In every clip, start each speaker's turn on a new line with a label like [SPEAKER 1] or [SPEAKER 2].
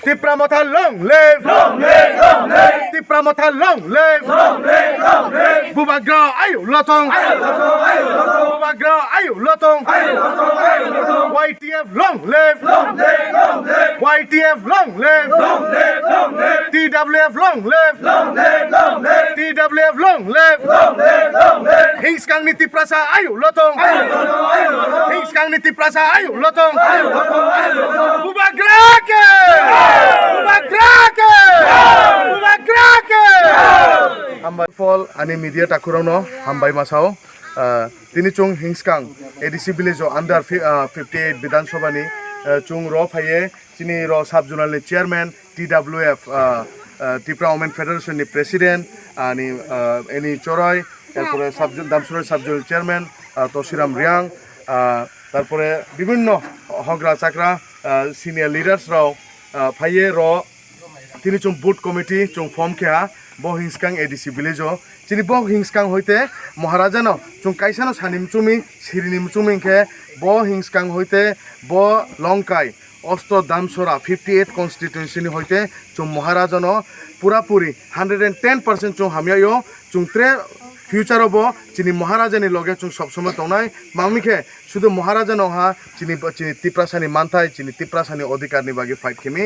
[SPEAKER 1] Tipra Motha long live, Tipra Motha long live, Bubagra ayu lotong, Bubagra ayu lotong, YTF long live, YTF long live, TWF long live, TWF long live, Hingskang ni Tipra sa ayu lotong, Hingskang ni Tipra sa ayu lotong, Bubagra ke, Bubagra ke, Bubagra ke. Hambai fall ani media takurono hambai masao. Tini chung Hingskang ADC village under 58 Bidhan Sabha ni chung ro phaye chini ro subzonal ni chairman TWF Tipra Women Federation ni president ani any chorei তারপরে দামসুরের subject chairman Tashiram Reang তারপরে বিভিন্ন হগরা চাকরা senior লিডার্সরাও ফাইয়ে র তিনি চুং বুট committee চুং form খেয়া ব হিংসকাং ADC village চিনি ব হিংসকাং হইতে মহারাজানো চুং কাইসানো সানিম চুমি সিরিনিম চুমিংখে ব হিংসকাং হইতে ব লংকাই অস্ত দামসরা 58 কনস্টিটিউশন হইতে চুং মহারাজানো পুরাপুরি 110% চুং হামিয়ায়ো চুং ত্রে ফিউচার হব চিনি মহারাজানি লগে চুং সবসময় তনাই মামিখে শুধু মহারাজা নহা চিনি চিনি তিপ্রাসানি মানথাই চিনি তিপ্রাসানি অধিকারনি বাকি ফাইট খেমি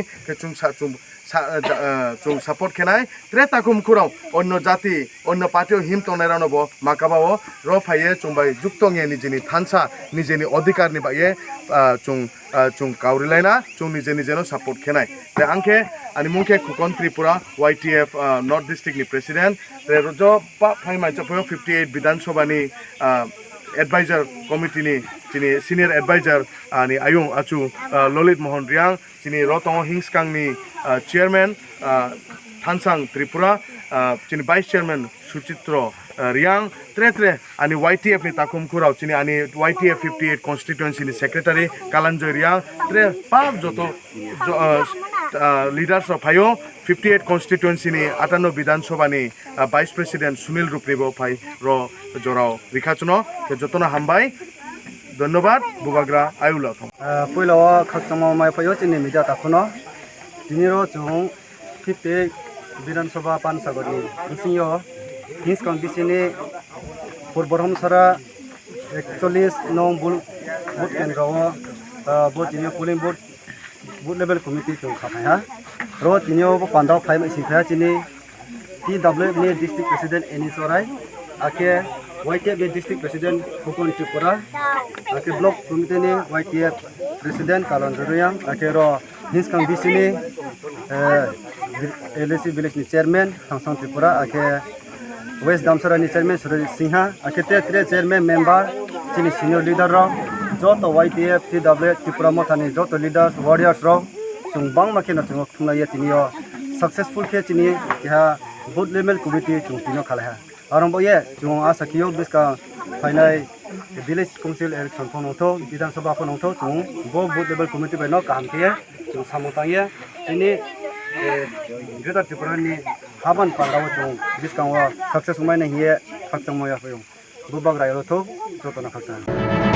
[SPEAKER 1] চুং সাপোর্ট খেনাই ত্রে তাকুম খুরাও অন্য জাতি অন্য পার্টিও হিম তনাইরানব মাকাবাও র ফাইয়ে চুংবাই যুক্তঙে নিজেনি থানসা নিজেনি অধিকারনি বাকি চুং কাউরিলাইনা চুং নিজে নিজেনো সাপোর্ট খেনাই তে আংখে ani mungke khokan Tripura YTF North district ni president jo pa phai mai jo 58 Bidhan Sabha ni advisor committee ni chini senior advisor ani ayung achu Lalit Mohan Reang chini rotong Hingskang ni chairman Thansang Tripura chini vice chairman Suchitro Reang tre ani YTF ni takum khurau chini ani YTF 58 constituency ni secretary Kalanjoy Reang tre pap joto leaders of Hayo 58 constituency ni 58 Bidhan Sabha ni vice president Sunil Rupribo phai ro jorao rikhachuno ke jotona hambai ধন্যবাদ বুবাগ্রা আয়ুলা
[SPEAKER 2] পয়লা খাকতামা মাই পয়ো চিনি media তাখনো দিনিরো জং 58 বিধানসভা পানসাগরনি ইসিও হিংসকাং বিসিনি পূর্ব রহমসারা 41 নং বুট কেন্দ্রও বুট চিনি pulling বুট level committee चुं खाफाया रो तिनियो Pandav five सिखाया चिनी TWF नि district president any चोराई आके YTF नि डिस्ट्रिक्ट प्रेसिडेंट खोkan Tripura आके ब्लॉक कमिटी नि YTF प्रेसिडेंट Kalanjoy Reang आके रो हिंसकां बिसिनि LC विलेज नि चेयरमैन थांसां Tripura आके वेस्ट दामसरा नि चेयरमैन सुरेश सिंहा आके ते चेयरमैन मेंबर चिनी senior leader row joto YTF TWF Tipra Motha ni joto leaders warriors ro chung bang makina chung thungna ye tinio successful ke chini ya both level committee chung tino khala arombo ye chung asakio biska finai village council election phono tho Bidhan Sabha phono tho chung bo both level committee be no kam ke chung samotang ye chini greater Tripura ni haban pandaw chung biska wa success umai na ye khakchang moya pho bubagra yo tho joto na khakchang